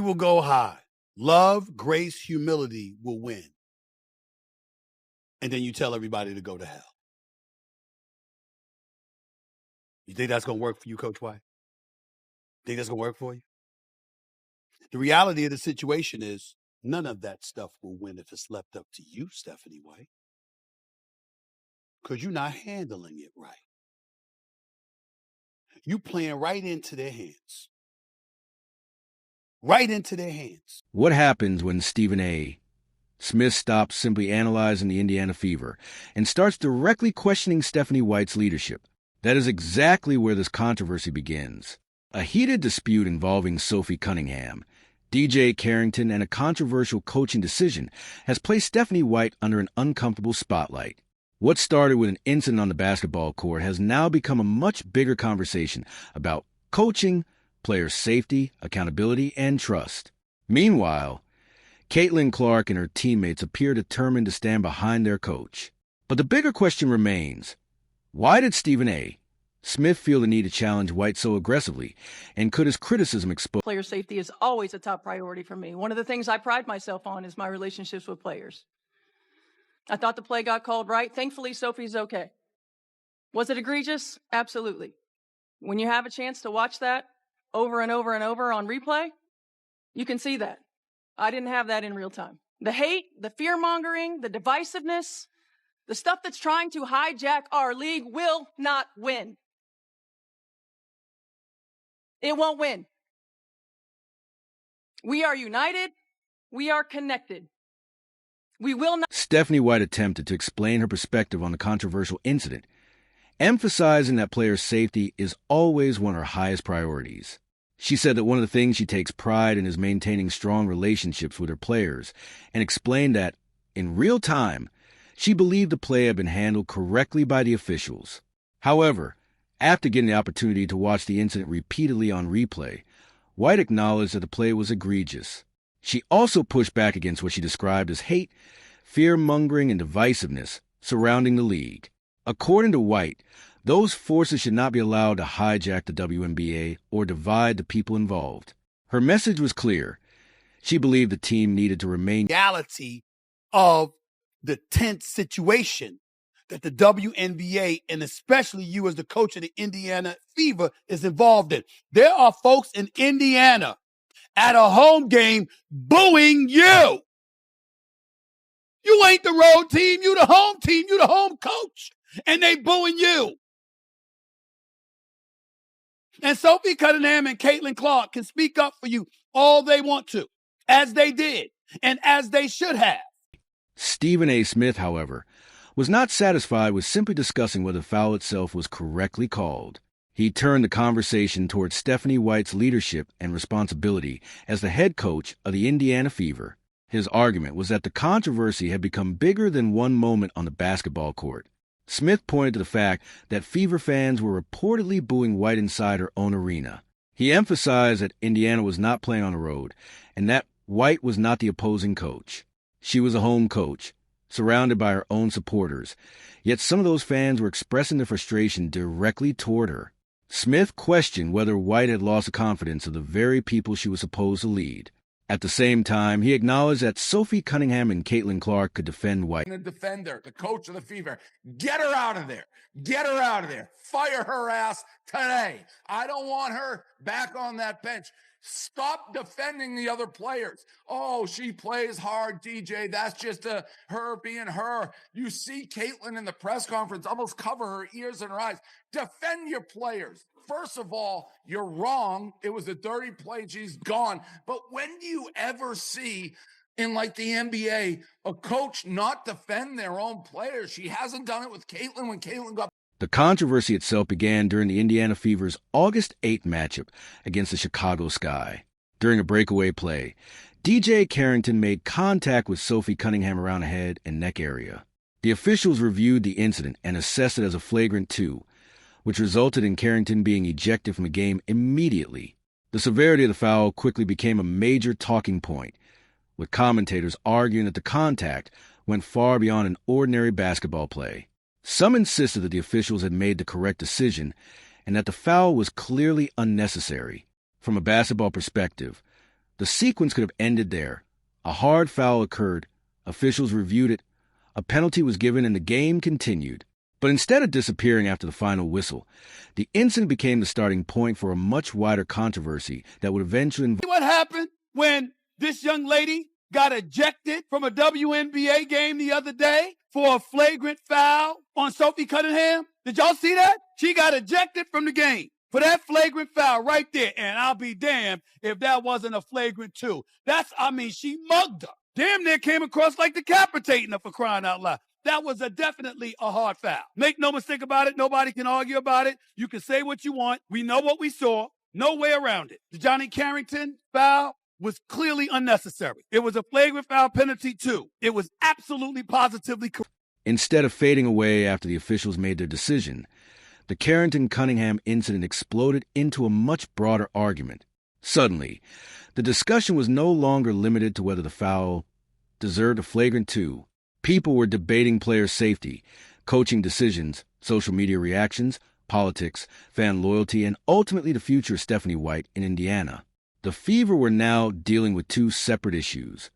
will go high. Love, grace, humility will win. And then you tell everybody to go to hell. You think that's going to work for you, Coach White? Think that's going to work for you? The reality of the situation is none of that stuff will win if it's left up to you, Stephanie White. Because you're not handling it right. You playing right into their hands. Right into their hands. What happens when Stephen A. Smith stops simply analyzing the Indiana Fever and starts directly questioning Stephanie White's leadership? That is exactly where this controversy begins. A heated dispute involving Sophie Cunningham, DJ Carrington, and a controversial coaching decision has placed Stephanie White under an uncomfortable spotlight. What started with an incident on the basketball court has now become a much bigger conversation about coaching, player safety, accountability, and trust. Meanwhile, Caitlin Clark and her teammates appear determined to stand behind their coach. But the bigger question remains, why did Stephen A. Smith feel the need to challenge White so aggressively, and could his criticism expose... Player safety is always a top priority for me. One of the things I pride myself on is my relationships with players. I thought the play got called right. Thankfully, Sophie's okay. Was it egregious? Absolutely. When you have a chance to watch that over and over and over on replay, you can see that. I didn't have that in real time. The hate, the fear-mongering, the divisiveness, the stuff that's trying to hijack our league will not win. It won't win. We are united. We are connected. We will not. Stephanie White attempted to explain her perspective on the controversial incident, emphasizing that player safety is always one of her highest priorities. She said that one of the things she takes pride in is maintaining strong relationships with her players, and explained that, in real time, she believed the play had been handled correctly by the officials. However, after getting the opportunity to watch the incident repeatedly on replay, White acknowledged that the play was egregious. She also pushed back against what she described as hate, fear-mongering, and divisiveness surrounding the league. According to White, those forces should not be allowed to hijack the WNBA or divide the people involved. Her message was clear. She believed the team needed to remain... Reality of the tense situation that the WNBA, and especially you as the coach of the Indiana Fever, is involved in. There are folks in Indiana at a home game booing you. You ain't the road team. You the home team. You the home coach. And they booing you. And Sophie Cunningham and Caitlin Clark can speak up for you all they want to, as they did, and as they should have. Stephen A. Smith, however, was not satisfied with simply discussing whether the foul itself was correctly called. He turned the conversation towards Stephanie White's leadership and responsibility as the head coach of the Indiana Fever. His argument was that the controversy had become bigger than one moment on the basketball court. Smith pointed to the fact that Fever fans were reportedly booing White inside her own arena. He emphasized that Indiana was not playing on the road and that White was not the opposing coach. She was a home coach, surrounded by her own supporters, yet some of those fans were expressing their frustration directly toward her. Smith questioned whether White had lost the confidence of the very people she was supposed to lead. At the same time, he acknowledged that Sophie Cunningham and Caitlin Clark could defend White. The defender, the coach of the Fever, get her out of there. Get her out of there. Fire her ass today. I don't want her back on that bench. Stop defending the other players. Oh, she plays hard, DJ. That's just her being her. You see Caitlin in the press conference almost cover her ears and her eyes. Defend your players. First of all, you're wrong. It was a dirty play. She's gone. But when do you ever see in like the NBA a coach not defend their own players? She hasn't done it with Caitlin when Caitlin got... The controversy itself began during the Indiana Fever's August 8th matchup against the Chicago Sky. During a breakaway play, DJ Carrington made contact with Sophie Cunningham around the head and neck area. The officials reviewed the incident and assessed it as a flagrant 2, which resulted in Carrington being ejected from the game immediately. The severity of the foul quickly became a major talking point, with commentators arguing that the contact went far beyond an ordinary basketball play. Some insisted that the officials had made the correct decision and that the foul was clearly unnecessary. From a basketball perspective, The sequence could have ended there. A hard foul occurred, officials reviewed it, a penalty was given, and the game continued. But instead of disappearing after the final whistle, the incident became the starting point for a much wider controversy that would eventually What happened when this young lady got ejected from a WNBA game the other day for a flagrant foul on Sophie Cunningham? Did y'all see that? She got ejected from the game for that flagrant foul right there. And I'll be damned if that wasn't a flagrant two. She mugged her. Damn near came across like decapitating her, for crying out loud. That was definitely a hard foul. Make no mistake about it. Nobody can argue about it. You can say what you want. We know what we saw. No way around it. The Johnny Carrington foul was clearly unnecessary. It was a flagrant foul penalty too. It was absolutely positively correct. Instead of fading away after the officials made their decision, the Carrington-Cunningham incident exploded into a much broader argument. Suddenly, the discussion was no longer limited to whether the foul deserved a flagrant two. People were debating player safety, coaching decisions, social media reactions, politics, fan loyalty, and ultimately the future of Stephanie White in Indiana. The Fever were now dealing with two separate issues: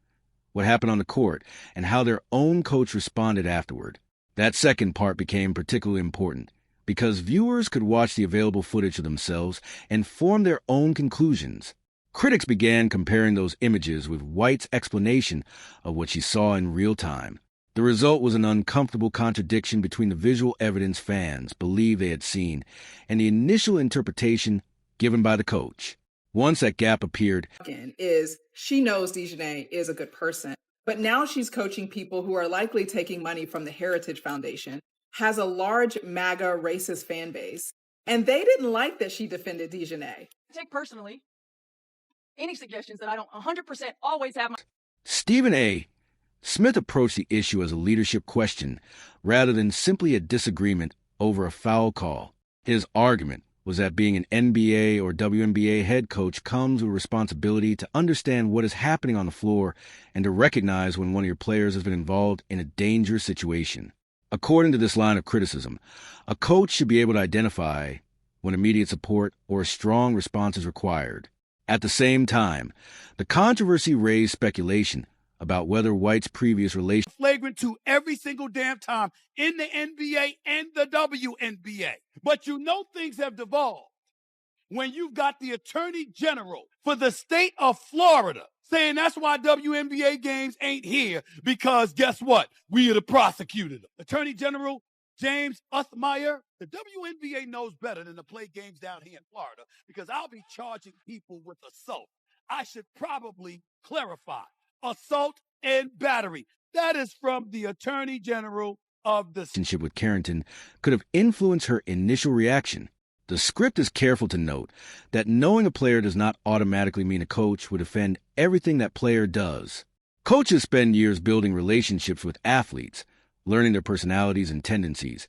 what happened on the court and how their own coach responded afterward. That second part became particularly important because viewers could watch the available footage of themselves and form their own conclusions. Critics began comparing those images with White's explanation of what she saw in real time. The result was an uncomfortable contradiction between the visual evidence fans believed they had seen and the initial interpretation given by the coach. Once that gap appeared, is she knows DeJounte is a good person, but now she's coaching people who are likely taking money from the Heritage Foundation, has a large MAGA racist fan base, and they didn't like that she defended DeJounte. Take personally any suggestions that I don't 100% always have my... Stephen A. Smith approached the issue as a leadership question rather than simply a disagreement over a foul call. His argument was that being an NBA or WNBA head coach comes with responsibility to understand what is happening on the floor and to recognize when one of your players has been involved in a dangerous situation. According to this line of criticism, a coach should be able to identify when immediate support or a strong response is required. At the same time, the controversy raised speculation about whether White's previous relationship Flagrant to every single damn time in the NBA and the WNBA. But you know things have devolved when you've got the Attorney General for the state of Florida saying that's why WNBA games ain't here because guess what? We are the prosecutor. Attorney General James Uthmeyer, the WNBA knows better than to play games down here in Florida because I'll be charging people with assault. I should probably clarify. Assault and battery. That is from the Attorney General of the relationship with Carrington could have influenced her initial reaction. The script is careful to note that knowing a player does not automatically mean a coach would defend everything that player does. Coaches spend years building relationships with athletes, learning their personalities and tendencies,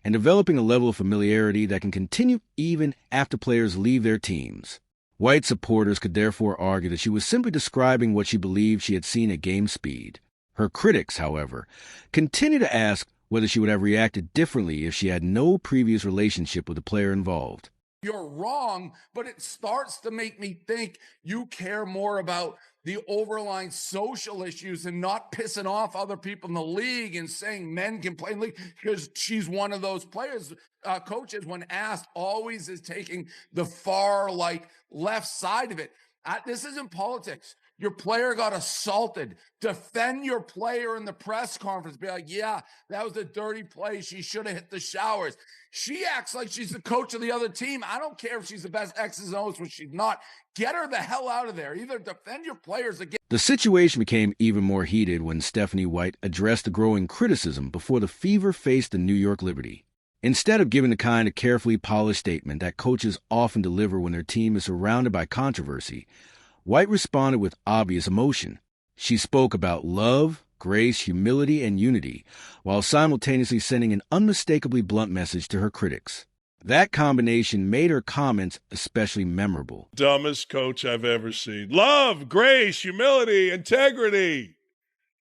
and developing a level of familiarity that can continue even after players leave their teams. White supporters could therefore argue that she was simply describing what she believed she had seen at game speed. Her critics, however, continue to ask whether she would have reacted differently if she had no previous relationship with the player involved. You're wrong, but it starts to make me think you care more about the overlying social issues and not pissing off other people in the league and saying men can play in the league because she's one of those players. Coaches, when asked, always is taking the far left side of it. This isn't politics. Your player got assaulted. Defend your player in the press conference. Be like, yeah, that was a dirty play. She should have hit the showers. She acts like she's the coach of the other team. I don't care if she's the best X's and O's, which she's not. Get her the hell out of there. Either defend your players again. The situation became even more heated when Stephanie White addressed the growing criticism before the Fever faced the New York Liberty. Instead of giving the kind of carefully polished statement that coaches often deliver when their team is surrounded by controversy, White responded with obvious emotion. She spoke about love, grace, humility, and unity, while simultaneously sending an unmistakably blunt message to her critics. That combination made her comments especially memorable. Dumbest coach I've ever seen. Love, grace, humility, integrity.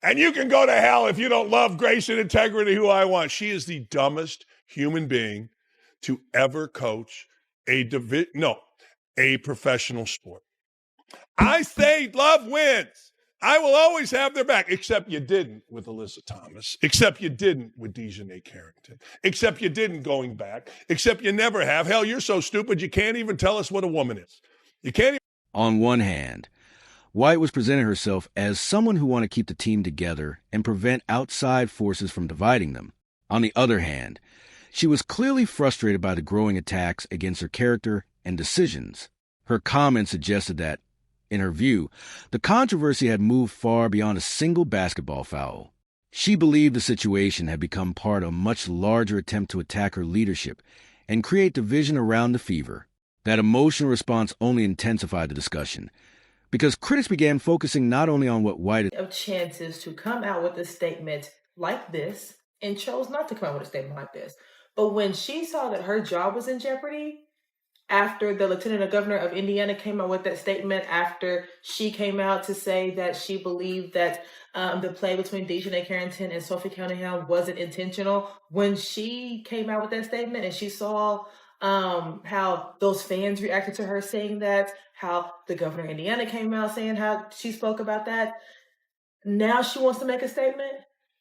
And you can go to hell if you don't love, grace, and integrity who I want. She is the dumbest human being to ever coach a professional sport. I say love wins. I will always have their back, except you didn't with Alyssa Thomas, except you didn't with Dejanay Carrington, except you didn't going back, except you never have. Hell, you're so stupid you can't even tell us what a woman is. You can't even. On one hand, White was presenting herself as someone who wanted to keep the team together and prevent outside forces from dividing them. On the other hand, she was clearly frustrated by the growing attacks against her character and decisions. Her comments suggested that, in her view, the controversy had moved far beyond a single basketball foul. She believed the situation had become part of a much larger attempt to attack her leadership and create division around the Fever. That emotional response only intensified the discussion, because critics began focusing not only on what White of chances to come out with a statement like this and chose not to come out with a statement like this. But when she saw that her job was in jeopardy, after the Lieutenant Governor of Indiana came out with that statement, after she came out to say that she believed that the play between Dejanay Carrington and Sophie Cunningham wasn't intentional, when she came out with that statement and she saw how those fans reacted to her saying that, how the governor of Indiana came out saying how she spoke about that, now she wants to make a statement.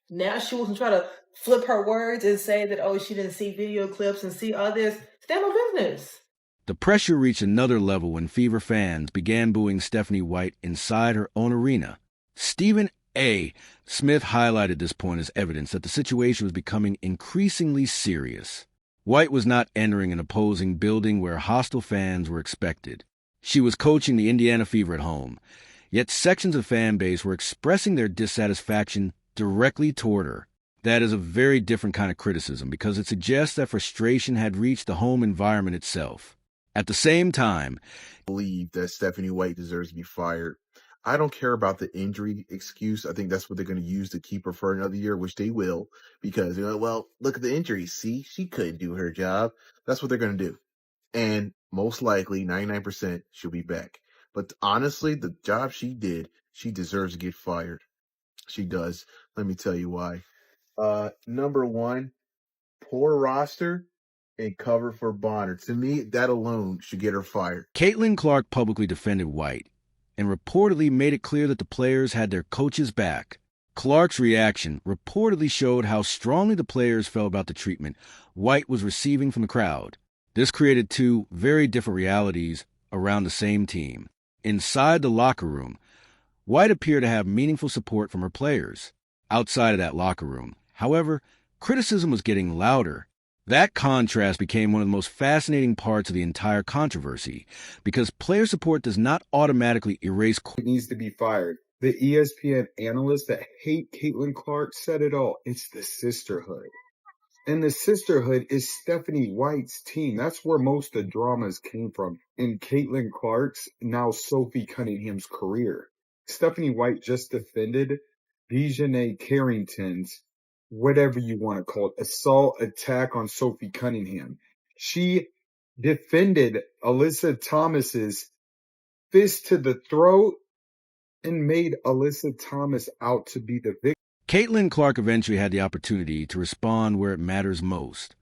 Now she wants to try to flip her words and say that, oh, she didn't see video clips and see all this. Stand on business. The pressure reached another level when Fever fans began booing Stephanie White inside her own arena. Stephen A. Smith highlighted this point as evidence that the situation was becoming increasingly serious. White was not entering an opposing building where hostile fans were expected. She was coaching the Indiana Fever at home, yet sections of the fan base were expressing their dissatisfaction directly toward her. That is a very different kind of criticism because it suggests that frustration had reached the home environment itself. At the same time, I believe that Stephanie White deserves to be fired. I don't care about the injury excuse. I think that's what they're going to use to keep her for another year, which they will, because, well, look at the injury. See, she couldn't do her job. That's what they're going to do. And most likely, 99%, she'll be back. But honestly, the job she did, she deserves to get fired. She does. Let me tell you why. Number one, poor roster and cover for Bonner. To me, that alone should get her fired. Caitlin Clark publicly defended White and reportedly made it clear that the players had their coach's back. Clark's reaction reportedly showed how strongly the players felt about the treatment White was receiving from the crowd. This created two very different realities around the same team. Inside the locker room, White appeared to have meaningful support from her players. Outside of that locker room, however, criticism was getting louder. That contrast became one of the most fascinating parts of the entire controversy, because player support does not automatically erase. It needs to be fired. The ESPN analysts that hate Caitlin Clark said it all. It's the sisterhood. And the sisterhood is Stephanie White's team. That's where most of the dramas came from. In Caitlin Clark's, now Sophie Cunningham's career. Stephanie White just defended Dejanay Carrington's, whatever you want to call it, assault attack on Sophie Cunningham. She defended Alyssa Thomas's fist to the throat and made Alyssa Thomas out to be the victim. Caitlin Clark eventually had the opportunity to respond where it matters most.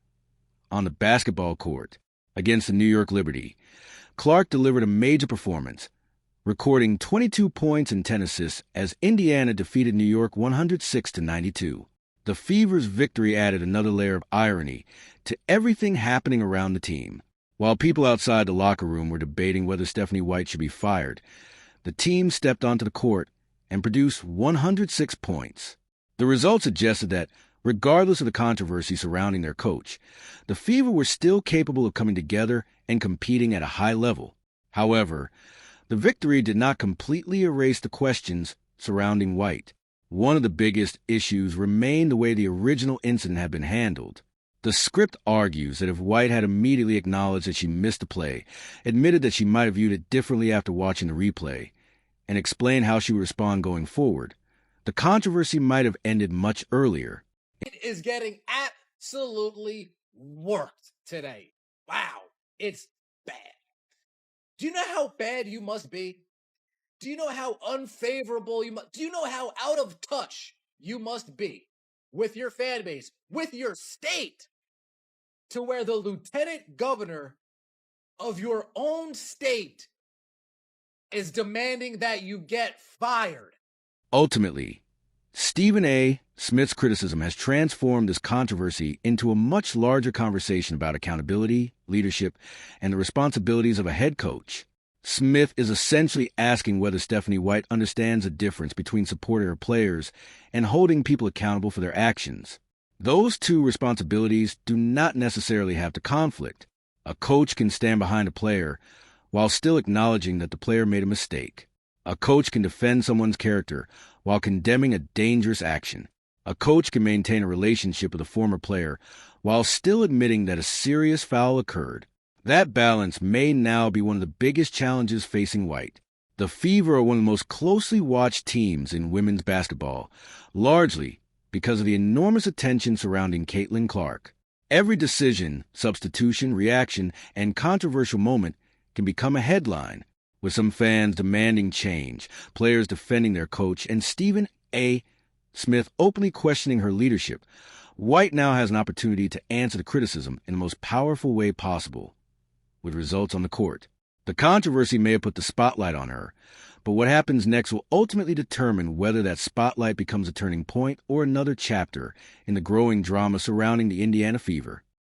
On the basketball court, against the New York Liberty, Clark delivered a major performance, recording 22 points and 10 assists as Indiana defeated New York 106-92. The Fever's victory added another layer of irony to everything happening around the team. While people outside the locker room were debating whether Stephanie White should be fired, the team stepped onto the court and produced 106 points. The result suggested that, regardless of the controversy surrounding their coach, the Fever were still capable of coming together and competing at a high level. However, the victory did not completely erase the questions surrounding White. One of the biggest issues remained the way the original incident had been handled. The script argues that if White had immediately acknowledged that she missed the play, admitted that she might have viewed it differently after watching the replay, and explained how she would respond going forward, the controversy might have ended much earlier. It is getting absolutely worked today. Wow, it's bad. Do you know how bad you must be? Do you know how unfavorable you must? Do you know how out of touch you must be with your fan base, with your state, to where the lieutenant governor of your own state is demanding that you get fired. Ultimately, Stephen A. Smith's criticism has transformed this controversy into a much larger conversation about accountability, leadership, and the responsibilities of a head coach. Smith is essentially asking whether Stephanie White understands the difference between supporting her players and holding people accountable for their actions. Those two responsibilities do not necessarily have to conflict. A coach can stand behind a player while still acknowledging that the player made a mistake. A coach can defend someone's character while condemning a dangerous action. A coach can maintain a relationship with a former player while still admitting that a serious foul occurred. That balance may now be one of the biggest challenges facing White. The Fever are one of the most closely watched teams in women's basketball, largely because of the enormous attention surrounding Caitlin Clark. Every decision, substitution, reaction, and controversial moment can become a headline, with some fans demanding change, players defending their coach, and Stephen A. Smith openly questioning her leadership. White now has an opportunity to answer the criticism in the most powerful way possible, with results on the court. The controversy may have put the spotlight on her, but what happens next will ultimately determine whether that spotlight becomes a turning point or another chapter in the growing drama surrounding the Indiana Fever.